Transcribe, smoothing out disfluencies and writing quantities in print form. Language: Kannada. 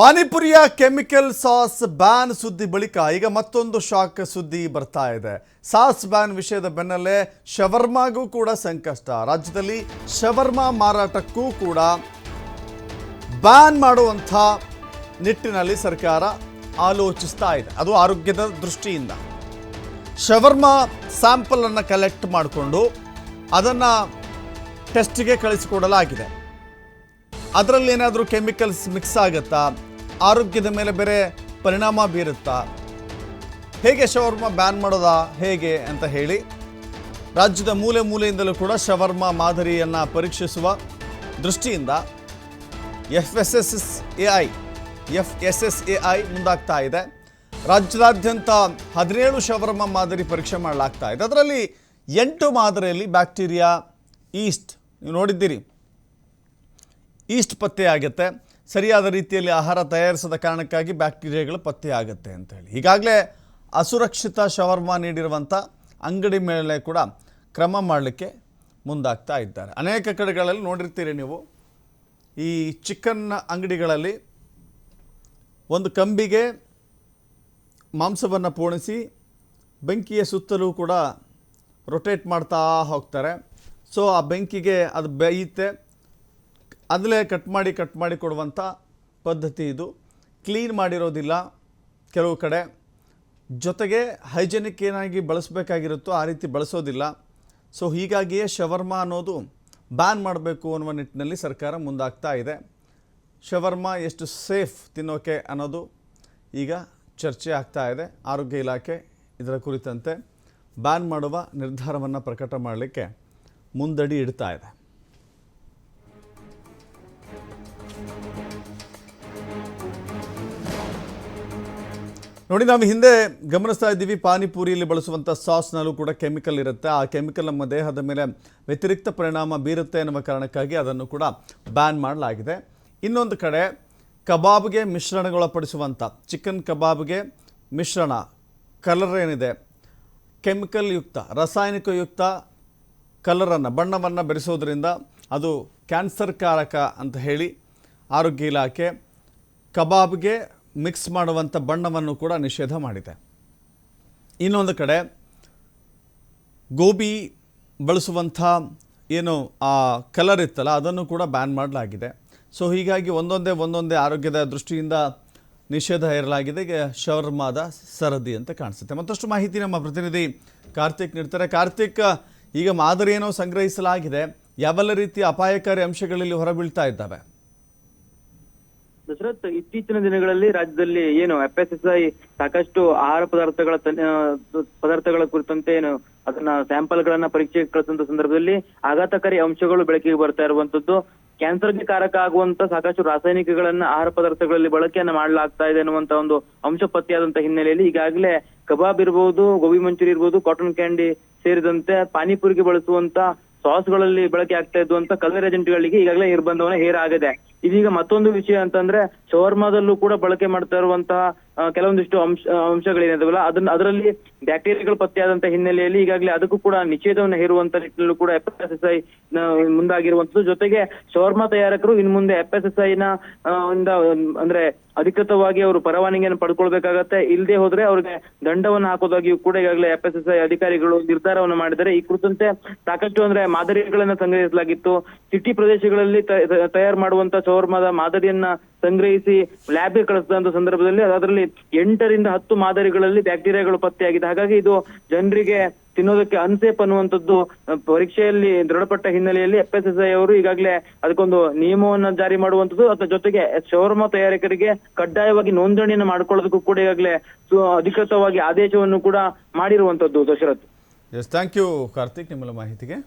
ಪಾನಿಪುರಿಯ ಕೆಮಿಕಲ್ ಸಾಸ್ ಬ್ಯಾನ್ ಸುದ್ದಿ ಬಳಿಕ ಈಗ ಮತ್ತೊಂದು ಶಾಕ್ ಸುದ್ದಿ ಬರ್ತಾ ಇದೆ. ಸಾಸ್ ಬ್ಯಾನ್ ವಿಷಯದ ಬೆನ್ನಲ್ಲೇ ಶವರ್ಮಾಗೂ ಕೂಡ ಸಂಕಷ್ಟ. ರಾಜ್ಯದಲ್ಲಿ ಶವರ್ಮಾ ಮಾರಾಟಕ್ಕೂ ಕೂಡ ಬ್ಯಾನ್ ಮಾಡುವಂಥ ನಿಟ್ಟಿನಲ್ಲಿ ಸರ್ಕಾರ ಆಲೋಚಿಸ್ತಾ ಇದೆ. ಅದು ಆರೋಗ್ಯದ ದೃಷ್ಟಿಯಿಂದ ಶವರ್ಮಾ ಸ್ಯಾಂಪಲ್ ಅನ್ನು ಕಲೆಕ್ಟ್ ಮಾಡಿಕೊಂಡು ಅದನ್ನು ಟೆಸ್ಟ್ಗೆ ಕಳಿಸಿಕೊಡಲಾಗಿದೆ. ಅದರಲ್ಲಿ ಏನಾದರೂ ಕೆಮಿಕಲ್ಸ್ ಮಿಕ್ಸ್ ಆಗುತ್ತಾ, ಆರೋಗ್ಯದ ಮೇಲೆ ಬೇರೆ ಪರಿಣಾಮ ಬೀರುತ್ತಾ, ಹೇಗೆ ಶವರ್ಮಾ ಬ್ಯಾನ್ ಮಾಡೋದಾ ಹೇಗೆ ಅಂತ ಹೇಳಿ ರಾಜ್ಯದ ಮೂಲೆ ಮೂಲೆಯಿಂದಲೂ ಕೂಡ ಶವರ್ಮಾ ಮಾದರಿಯನ್ನು ಪರೀಕ್ಷಿಸುವ ದೃಷ್ಟಿಯಿಂದ FSSAI ಮುಂದಾಗ್ತಾ ಇದೆ. ರಾಜ್ಯದಾದ್ಯಂತ 17 ಶವರ್ಮಾ ಮಾದರಿ ಪರೀಕ್ಷೆ ಮಾಡಲಾಗ್ತಾ ಇದೆ. ಅದರಲ್ಲಿ 8 ಮಾದರಿಯಲ್ಲಿ ಬ್ಯಾಕ್ಟೀರಿಯಾ ಈಸ್ಟ್, ನೀವು ನೋಡಿದ್ದೀರಿ, ಈಸ್ಟ್ ಪತ್ತೆ ಆಗುತ್ತೆ. ಸರಿಯಾದ ರೀತಿಯಲ್ಲಿ ಆಹಾರ ತಯಾರಿಸದ ಕಾರಣಕ್ಕಾಗಿ ಬ್ಯಾಕ್ಟೀರಿಯಾಗಳು ಪತ್ತೆ ಆಗುತ್ತೆ ಅಂತ ಹೇಳಿ ಈಗಾಗಲೇ ಅಸುರಕ್ಷಿತ ಶವರ್ಮಾ ನೀಡಿರುವಂಥ ಅಂಗಡಿ ಮೇಲೆ ಕೂಡ ಕ್ರಮ ಮಾಡಲಿಕ್ಕೆ ಮುಂದಾಗ್ತಾ ಇದ್ದಾರೆ. ಅನೇಕ ಕಡೆಗಳಲ್ಲಿ ನೋಡಿರ್ತೀರಿ ನೀವು, ಈ ಚಿಕನ್ ಅಂಗಡಿಗಳಲ್ಲಿ ಒಂದು ಕಂಬಿಗೆ ಮಾಂಸವನ್ನು ಪೋಣಿಸಿ ಬೆಂಕಿಯ ಸುತ್ತಲೂ ಕೂಡ ರೊಟೇಟ್ ಮಾಡ್ತಾ ಹೋಗ್ತಾರೆ. ಸೊ ಆ ಬೆಂಕಿಗೆ ಅದು ಬೇಯುತ್ತೆ, ಅದಲೇ ಕಟ್ ಮಾಡಿ ಕೊಡುವಂಥ ಪದ್ಧತಿ ಇದು. ಕ್ಲೀನ್ ಮಾಡಿರೋದಿಲ್ಲ ಕೆಲವು ಕಡೆ, ಜೊತೆಗೆ ಹೈಜೆನಿಕ್ ಏನಾಗಿ ಬಳಸಬೇಕಾಗಿರುತ್ತೋ ಆ ರೀತಿ ಬಳಸೋದಿಲ್ಲ. ಸೊ ಹೀಗಾಗಿಯೇ ಶವರ್ಮಾ ಅನ್ನೋದು ಬ್ಯಾನ್ ಮಾಡಬೇಕು ಅನ್ನುವ ನಿಟ್ಟಿನಲ್ಲಿ ಸರ್ಕಾರ ಮುಂದಾಗ್ತಾ ಇದೆ. ಶವರ್ಮಾ ಎಷ್ಟು ಸೇಫ್ ತಿನ್ನೋಕೆ ಅನ್ನೋದು ಈಗ ಚರ್ಚೆ ಆಗ್ತಾ ಇದೆ. ಆರೋಗ್ಯ ಇಲಾಖೆ ಇದರ ಕುರಿತಂತೆ ಬ್ಯಾನ್ ಮಾಡುವ ನಿರ್ಧಾರವನ್ನು ಪ್ರಕಟ ಮಾಡಲಿಕ್ಕೆ ಮುಂದಡಿ ಇಡ್ತಾ ಇದೆ. ನೋಡಿ, ನಾವು ಹಿಂದೆ ಗಮನಿಸ್ತಾ ಇದ್ದೀವಿ, ಪಾನಿಪುರಿಯಲ್ಲಿ ಬಳಸುವಂಥ ಸಾಸ್ನಲ್ಲೂ ಕೂಡ ಕೆಮಿಕಲ್ ಇರುತ್ತೆ. ಆ ಕೆಮಿಕಲ್ ನಮ್ಮ ದೇಹದ ಮೇಲೆ ವ್ಯತಿರಿಕ್ತ ಪರಿಣಾಮ ಬೀರುತ್ತೆ ಎನ್ನುವ ಕಾರಣಕ್ಕಾಗಿ ಅದನ್ನು ಕೂಡ ಬ್ಯಾನ್ ಮಾಡಲಾಗಿದೆ. ಇನ್ನೊಂದು ಕಡೆ ಕಬಾಬ್ಗೆ ಮಿಶ್ರಣಗೊಳಪಡಿಸುವಂಥ ಚಿಕನ್ ಕಬಾಬ್ಗೆ ಮಿಶ್ರಣ ಕಲರ್ ಏನಿದೆ, ಕೆಮಿಕಲ್ ಯುಕ್ತ, ರಾಸಾಯನಿಕಯುಕ್ತ ಕಲರನ್ನು, ಬಣ್ಣವನ್ನು ಬೆರೆಸೋದ್ರಿಂದ ಅದು ಕ್ಯಾನ್ಸರ್ ಕಾರಕ ಅಂತ ಹೇಳಿ ಆರೋಗ್ಯ ಇಲಾಖೆ ಕಬಾಬ್ಗೆ ಮಿಕ್ಸ್ ಮಾಡುವಂಥ ಬಣ್ಣವನ್ನು ಕೂಡ ನಿಷೇಧ ಮಾಡಿದೆ. ಇನ್ನೊಂದು ಕಡೆ ಗೋಬಿ ಬಳಸುವಂಥ ಏನು ಆ ಕಲರ್ ಇತ್ತಲ್ಲ ಅದನ್ನು ಕೂಡ ಬ್ಯಾನ್ ಮಾಡಲಾಗಿದೆ. ಸೊ ಹೀಗಾಗಿ ಒಂದೊಂದೇ ಆರೋಗ್ಯದ ದೃಷ್ಟಿಯಿಂದ ನಿಷೇಧ ಹೇರಲಾಗಿದೆ. ಈಗ ಶವರ್ಮಾದ ಸರದಿ ಅಂತ ಕಾಣಿಸುತ್ತೆ. ಮತ್ತಷ್ಟು ಮಾಹಿತಿ ನಮ್ಮ ಪ್ರತಿನಿಧಿ ಕಾರ್ತಿಕ್ ನೀಡ್ತಾರೆ. ಕಾರ್ತಿಕ್, ಈಗ ಮಾದರಿಯನ್ನು ಸಂಗ್ರಹಿಸಲಾಗಿದೆ, ಯಾವೆಲ್ಲ ರೀತಿಯ ಅಪಾಯಕಾರಿ ಅಂಶಗಳಲ್ಲಿ ಹೊರಬೀಳ್ತಾ ಇದ್ದಾವೆ? ದಶರಥ್, ಇತ್ತೀಚಿನ ದಿನಗಳಲ್ಲಿ ರಾಜ್ಯದಲ್ಲಿ ಏನು FSSAI ಸಾಕಷ್ಟು ಆಹಾರ ಪದಾರ್ಥಗಳ ಕುರಿತಂತೆ ಏನು ಅದನ್ನ ಸ್ಯಾಂಪಲ್ ಗಳನ್ನ ಪರೀಕ್ಷೆಗೆ ಕಳಿಸುವಂತ ಸಂದರ್ಭದಲ್ಲಿ ಆಘಾತಕಾರಿ ಅಂಶಗಳು ಬೆಳಕಿಗೆ ಬರ್ತಾ ಇರುವಂತದ್ದು. ಕ್ಯಾನ್ಸರ್ಗೆ ಕಾರಕ ಆಗುವಂತ ಸಾಕಷ್ಟು ರಾಸಾಯನಿಕಗಳನ್ನ ಆಹಾರ ಪದಾರ್ಥಗಳಲ್ಲಿ ಬಳಕೆಯನ್ನ ಮಾಡಲಾಗ್ತಾ ಇದೆ ಅನ್ನುವಂತ ಒಂದು ಅಂಶ ಪತ್ತೆಯಾದಂತ ಹಿನ್ನೆಲೆಯಲ್ಲಿ ಈಗಾಗಲೇ ಕಬಾಬ್ ಇರ್ಬೋದು, ಗೋಬಿ ಮಂಚೂರಿ ಇರ್ಬೋದು, ಕಾಟನ್ ಕ್ಯಾಂಡಿ ಸೇರಿದಂತೆ ಪಾನಿಪುರಿಗೆ ಬಳಸುವಂತ ಸಾಸ್ಗಳಲ್ಲಿ ಬಳಕೆ ಆಗ್ತಾ ಇದ್ದಂತ ಕಲರ್ ಏಜೆಂಟ್ಗಳಿಗೆ ಈಗಾಗಲೇ ನಿರ್ಬಂಧವನ್ನ ಹೇರಾಗಿದೆ. ಇದೀಗ ಮತ್ತೊಂದು ವಿಷಯ ಅಂತಂದ್ರೆ ಶವರ್ಮಾದಲ್ಲೂ ಕೂಡ ಬಳಕೆ ಮಾಡ್ತಾ ಇರುವಂತಹ ಕೆಲವೊಂದಿಷ್ಟು ಅಂಶಗಳೇನಿದಾವಲ್ಲ ಅದರಲ್ಲಿ ಬ್ಯಾಕ್ಟೀರಿಯಾಗಳು ಪತ್ತೆಯಾದಂತ ಹಿನ್ನೆಲೆಯಲ್ಲಿ ಈಗಾಗಲೇ ಅದಕ್ಕೂ ಕೂಡ ನಿಷೇಧವನ್ನು ಹೇರುವಂತ ನಿಟ್ಟಿನಲ್ಲೂ ಕೂಡ FSSAI ಮುಂದಾಗಿರುವಂತದ್ದು. ಜೊತೆಗೆ ಶವರ್ಮಾ ತಯಾರಕರು ಇನ್ನು ಮುಂದೆ FSSAI ಅಂದ್ರೆ ಅಧಿಕೃತವಾಗಿ ಅವರು ಪರವಾನಗಿಯನ್ನು ಪಡ್ಕೊಳ್ಬೇಕಾಗತ್ತೆ. ಇಲ್ಲದೆ ಹೋದ್ರೆ ಅವ್ರಿಗೆ ದಂಡವನ್ನು ಹಾಕೋದಾಗಿಯೂ ಕೂಡ ಈಗಾಗಲೇ FSSAI ಅಧಿಕಾರಿಗಳು ನಿರ್ಧಾರವನ್ನು ಮಾಡಿದ್ದಾರೆ. ಈ ಕುರಿತಂತೆ ಸಾಕಷ್ಟು ಅಂದ್ರೆ ಮಾದರಿಗಳನ್ನ ಸಂಗ್ರಹಿಸಲಾಗಿತ್ತು. ಸಿಟಿ ಪ್ರದೇಶಗಳಲ್ಲಿ ತಯಾರು ಮಾಡುವಂತ ಶವರ್ಮಾದ ಮಾದರಿಯನ್ನ ಸಂಗ್ರಹಿಸಿ ಲ್ಯಾಬ್ಗೆ ಕಳಿಸಿದಂತ ಸಂದರ್ಭದಲ್ಲಿ ಅದರಲ್ಲಿ 8 ರಿಂದ 10 ಮಾದರಿಗಳಲ್ಲಿ ಬ್ಯಾಕ್ಟೀರಿಯಾಗಳು ಪತ್ತೆಯಾಗಿದೆ. ಹಾಗಾಗಿ ಇದು ಜನರಿಗೆ ತಿನ್ನೋದಕ್ಕೆ ಅನ್ಸೇಫ್ ಅನ್ನುವಂಥದ್ದು ಪರೀಕ್ಷೆಯಲ್ಲಿ ದೃಢಪಟ್ಟ ಹಿನ್ನೆಲೆಯಲ್ಲಿ FSSAI ಅವರು ಈಗಾಗಲೇ ಅದಕ್ಕೊಂದು ನಿಯಮವನ್ನ ಜಾರಿ ಮಾಡುವಂಥದ್ದು, ಅದರ ಜೊತೆಗೆ ಶವರ್ಮಾ ತಯಾರಕರಿಗೆ ಕಡ್ಡಾಯವಾಗಿ ನೋಂದಣಿಯನ್ನು ಮಾಡ್ಕೊಳ್ಳೋದಕ್ಕೂ ಕೂಡ ಈಗಾಗಲೇ ಅಧಿಕೃತವಾಗಿ ಆದೇಶವನ್ನು ಕೂಡ ಮಾಡಿರುವಂತದ್ದು. Dasharath, yes, thank you Karthik ನಿಮ್ಮಲ್ಲ ಮಾಹಿತಿಗೆ.